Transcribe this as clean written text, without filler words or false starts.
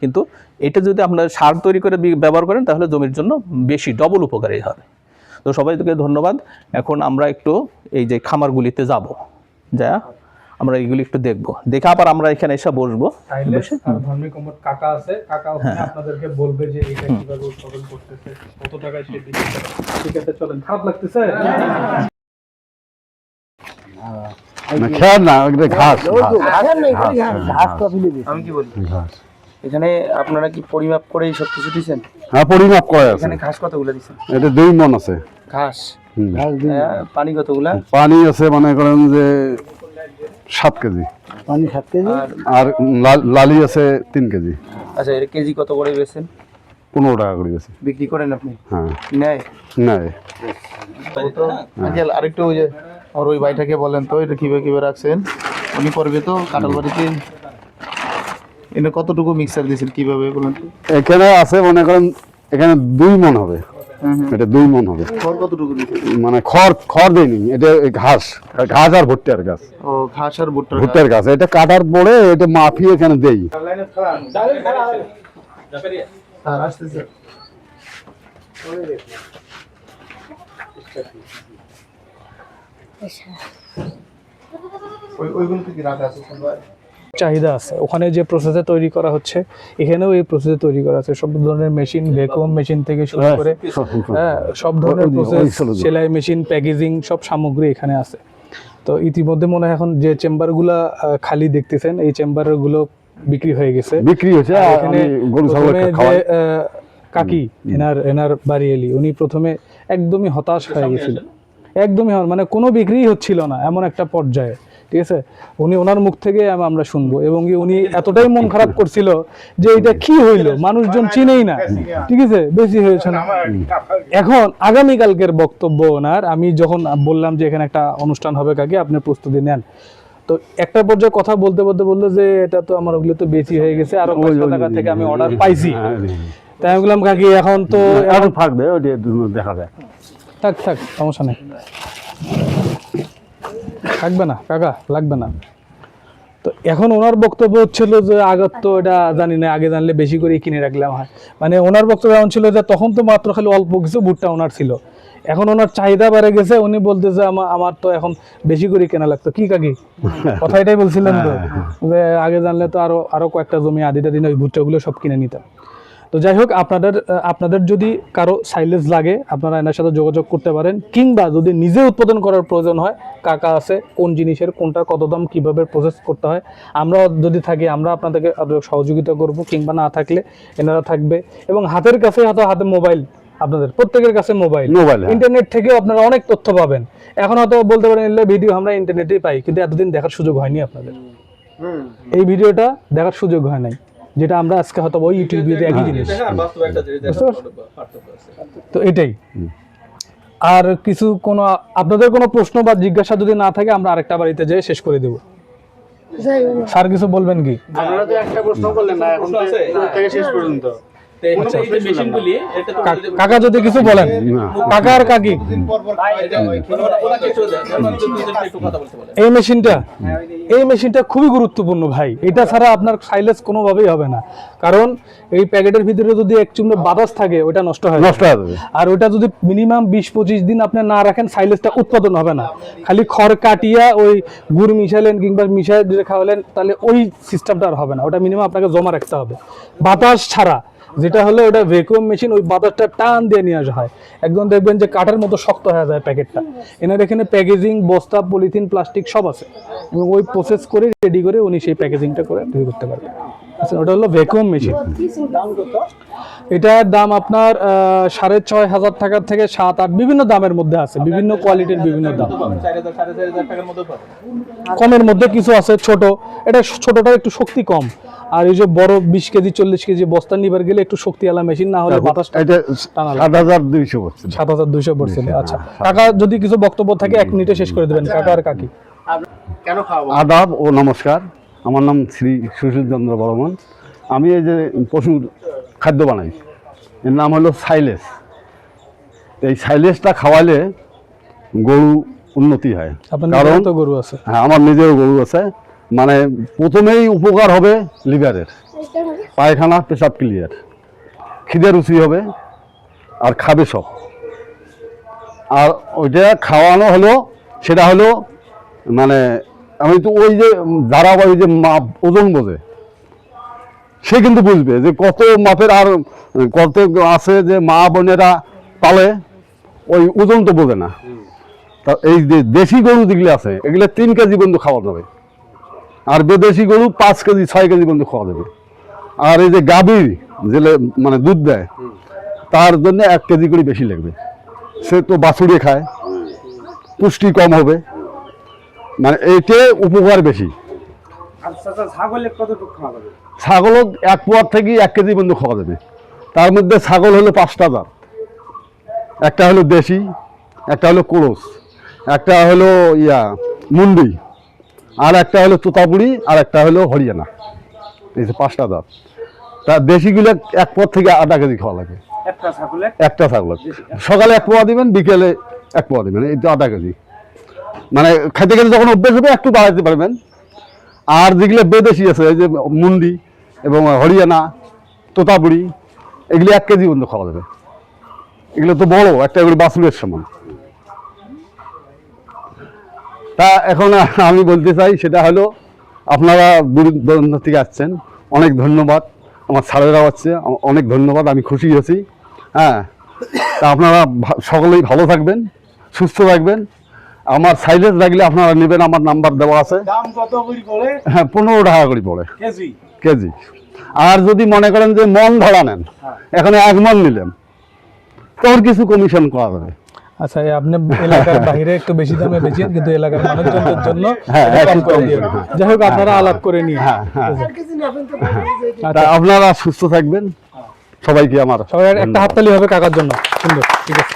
কিন্তু এটা যদি আপনারা সার তৈরি করে ব্যবহার করেন তাহলে জমির জন্য বেশি ডবল উপকারী হবে। তো সবাইকে ধন্যবাদ। এখন আমরা একটু এই যে খামারগুলিতে যাব, যা আমরা এইগুলি একটু দেখবো, দেখে আবার আমরা এখানে এসে বসবো। কাকা আছে, কাকা ওখানে আপনাদেরকে বলবে যে এটা কিভাবে উৎপাদন করতেছে, কত টাকায় সে দিচ্ছে। ঠিক আছে, চলেন। খারাপ লাগতেছে? আমি কি বলি, এখানে আপনারা কি পরিমাপ করে সব কিছু দিচ্ছেন? হ্যাঁ, পরিমাপ করা আছে। এখানে ঘাস কতগুলো দিচ্ছেন? এটা 2 মণ আছে ঘাস। পানি কতগুলা? পানি আছে মনে করেন যে 7 কেজি পানি 7 কেজি। আর লালি আছে 3 কেজি। আচ্ছা, এর কেজি কত করে বেচেন? 15 টাকা করে গেছে। বিক্রি করেন আপনি? হ্যাঁ। নেয়? নেয়। আরেকটু ওই যে আর ওই ভাইটাকে বলেন তো এটা কিভাবে রাখছেন, উনি করবে তো কাঁঠাল বাড়িতে। এনে কতটুকু মিক্সার দিয়েছেন কিভাবে বলেন তো? এখানে আছে মনে করেন এখানে 2 মণ হবে। এটা 2 মণ হবে। খড় কতটুকু দিয়েছেন? মানে খড় দেয়নি, এটা ঘাস আর ভুট্টার গাছ। ও, ঘাস আর ভুট্টার গাছ। এটা কাটার পরে এটা মাফিয়ে এখানে দেই। আসতেছে। চাহিদা আছে ওখানে যে প্রসেসে তৈরি করা হচ্ছে, এখানেও এই প্রসেসে তৈরি করা আছে। সব ধরনের মেশিন, ভ্যাকুয়াম মেশিন থেকে শুরু করে সব ধরনের প্রসেস, সেলাই মেশিন, প্যাকেজিং, সব সামগ্রী এখানে আছে। তো ইতিমধ্যে মনে হয় এখন যে চেম্বারগুলো খালি দেখতেছেন, এই চেম্বারগুলো বিক্রি হয়ে গেছে। বিক্রি হয়েছে। এখানে কাকি এনার বাড়ি এলি, উনি প্রথমে একদমই হতাশ হয়ে গেছিল, একদমই মানে কোনো বিক্রি হচ্ছিল না এমন একটা পর্যায়ে। ঠিক আছে, ওনার মুখ থেকে আমরা শুনবো। এবং উনি এতটাই মন খারাপ করছিল যে এটা কি হইলো, মানুষজন চিনেই না। ঠিক আছে, বেশি হয়েছে না। এখন আগামীকালকের বক্তব্য ওনার, আমি যখন বললাম যে এখানে একটা অনুষ্ঠান হবে কাকি, আপনি প্রস্তুতি নেন, তো একটা পর্যায়ে কথা বলতে বললো যে এটা তো আমার ওগুলো তো বেশি হয়ে গেছে, আরো 500 টাকা থেকে আমি অর্ডার পাইছি। তাই আমি বললাম কাকি এখন তো থাকবে, দেখা যায়। থাক সমস্যা নেই, থাকবে না কাকা, লাগবে না। তো এখন ওনার বক্তব্য হচ্ছিল যে আগত তো এটা জানি না, আগে জানলে বেশি করে কিনে রাখলাম হয়। মানে ওনার বক্তব্য এমন ছিল যে তখন তো মাত্র খালি অল্প কিছু ভুট্টা ওনার ছিল, এখন ওনার চাহিদা বেড়ে গেছে। উনি বলতেছে আমার তো এখন বেশি করে কেনা লাগতো। কি কাকি কথা এটাই বলছিলেন তো, যে আগে জানলে তো আরো কয়েকটা জমি আদিটা দিন ওই ভুট্টাগুলো সব কিনে নিতাম। তো যাই হোক, আপনাদের যদি কারো সাইলেজ লাগে আপনারা এনার সাথে যোগাযোগ করতে পারেন, কিংবা যদি নিজে উৎপাদন করার প্রয়োজন হয়, কাকা আছে কোন জিনিসের কোনটা কত দাম কিভাবে প্রসেস করতে হয়, আমরা যদি থাকি আমরা আপনাদেরকে সহযোগিতা করব, কিংবা না থাকলে এনারা থাকবে। এবং হাতের কাছে হাতে মোবাইল, আপনাদের প্রত্যেকের কাছে মোবাইল, ইন্টারনেট থেকেও আপনারা অনেক তথ্য পাবেন। এখন হয়তো বলতে পারেন ভিডিও আমরা ইন্টারনেটেই পাই, কিন্তু এতদিন দেখার সুযোগ হয়নি আপনাদের। এই ভিডিওটা দেখার সুযোগ হয় নাই, যেটা আমরা আজকে হয়তো ওই ইউটিউবে একই জিনিস। তো এটাই। আর কিছু কোনো আপনাদের কোনো প্রশ্ন বা জিজ্ঞাসা যদি না থাকে আমরা আরেকটা বাড়িতে যেয়ে শেষ করে দেব। স্যার কিছু বলবেন কি? আপনারা তো একটা প্রশ্ন করলেন না, এখন থেকে শেষ পর্যন্ত। কাকা যদি কিছু বলেন, কাকা আর কাকি, এই মেশিনটা খুবই গুরুত্বপূর্ণ ভাই। এটা ছাড়া আপনার সাইলেজ কোনোভাবেই হবে না, কারণ এই প্যাকেটের ভিতরে যদি এক চুমড়ো বাতাস থাকে ওটা নষ্ট হয়ে যাবে। আর ওটা যদি মিনিমাম 20-25 দিন আপনি না রাখেন, সাইলেজটা উৎপাদন হবে না। খালি খড় কাটিয়া ওই গুড় মিশালেন কিংবা মিশাই দিয়ে খাওয়ালেন, তাহলে ওই সিস্টেমটা আর হবে না। ওটা মিনিমাম আপনাকে জমা রাখতে হবে বাতাস ছাড়া। যেটা হলো ওটা ভ্যাকুয়াম মেশিন, ওই বাতাসটা টান দিয়ে নিয়ে আসা হয়, একদম দেখবেন যে কাঠের মতো শক্ত হয়ে যায় প্যাকেটটা। এনার এখানে প্যাকেজিং, বস্তা, পলিথিন, প্লাস্টিক সব আছে, এবং ওই প্রসেস করে রেডি করে উনি সেই প্যাকেজিংটা করে তৈরি করতে পারবে। আচ্ছা, ওটা হলো ভ্যাকুয়াম মেশিন। এটার দাম আপনার 6,500 টাকা থেকে 7-8 বিভিন্ন দামের মধ্যে আছে, বিভিন্ন কোয়ালিটির বিভিন্ন দাম। কমের মধ্যে কিছু আছে ছোট, এটা ছোটটা একটু শক্তি কম। আর এই যে বড় 20 কেজি 40 কেজি বস্তা নিবার গেলে একটু শক্তিওয়ালা মেশিন, না হলে বাতাসটা 7,200 পড়ছিল। আচ্ছা কাকা, যদি কিছু বক্তব্য থাকে 1 মিনিটে শেষ করে দেবেন কাকা আর কাকি। আদাব ও নমস্কার, আমার নাম শ্রী সুশীল চন্দ্র বর্মন। আমি এই যে পশুর খাদ্য বানাই, এর নাম হলো সাইলেজ। এই সাইলেজটা খাওয়ালে গরু উন্নতি হয়। কারণ তো গরু আছে? হ্যাঁ, আমার নিজেরও গরু আছে। মানে প্রথমেই উপকার হবে লিভারের, পায়খানা পেশাব ক্লিয়ার, খিদে রুচি হবে আর খাবে সব। আর ওইটা খাওয়ানো হলো, সেটা হলো মানে আমি তো ওই যে যারা ওই যে মাপ ওজন বোঝে সে কিন্তু বুঝবে যে কত মাপের, আর কত আছে যে মা বোনেরা পালে ওই ওজন তো বোঝে না। তা এই যে দেশি গরু যেগুলো আছে এগুলো 3 কেজি পর্যন্ত খাওয়া যাবে, আর বিদেশি গরু 5 কেজি 6 কেজি পর্যন্ত খাওয়া যাবে। আর এই যে গাভীর যে মানে দুধ দেয় তার জন্য 1 কেজি করে বেশি লাগবে, সে তো বাছুরে খায়, পুষ্টি কম হবে, মানে এইটা উপকার বেশি। ছাগল 1 পোয়ার থেকে 1 কেজি পর্যন্ত খাওয়া যাবে। তার মধ্যে ছাগল হলো 5টা জাত, একটা হলো দেশি, একটা হলো কোরস, একটা হলো মুন্ডি, আর একটা হলো তোতাপুরি, আর একটা হলো হরিয়ানা। এই যে 5টা জাত। তা দেশিগুলো 1 পোয়ার থেকে 1/2 কেজি খাওয়া লাগে। একটা ছাগল সকালে 1 পোয়া দিবেন, বিকেলে 1 পোয়া দিবেন, এই তো 1/2 কেজি। মানে খাইতে গেলে যখন অভ্যেস হবে একটু বাড়াইতে পারবেন। আর যেগুলো বেদেশি আছে এই যে মুন্ডি এবং হরিয়ানা, তোতাপুরি, এগুলি 1 কেজি পর্যন্ত খাওয়া যাবে। এগুলো তো বড়, একটা এগুলো বাছুরের সমান। তা এখন আমি বলতে চাই সেটা হলো, আপনারা দূর দূরান্ত থেকে আসছেন, অনেক ধন্যবাদ। আমার স্যারেরা হচ্ছে, অনেক ধন্যবাদ, আমি খুশি হয়েছি। হ্যাঁ, তা আপনারা সকলেই ভালো থাকবেন, সুস্থ থাকবেন। আমার সাইলেজ লাগলে আপনারা নেবেন, আমার নাম্বার দেওয়া আছে। দাম কত করে পড়ে? হ্যাঁ, 15 টাকা করে পড়ে কেজি। কেজি। আর যদি মনে করেন যে মন ধরা নেন, এখানে 1 মন নিলেন, তোর কিছু কমিশন করা যাবে। আচ্ছা, আপনি এলাকার বাইরে একটু বেশি দামে বেচেন, কিন্তু এলাকার মানুষজনদের জন্য হ্যাঁ, কম করে দিয়ে দেন। যাই হোক, আপনারা আলাপ করে নিয়ে। তা আপনারা সুস্থ থাকবেন, সবাইকে আমার সবাই একটা হাততালি হবে কাকার জন্য। সুন্দর, ঠিক আছে।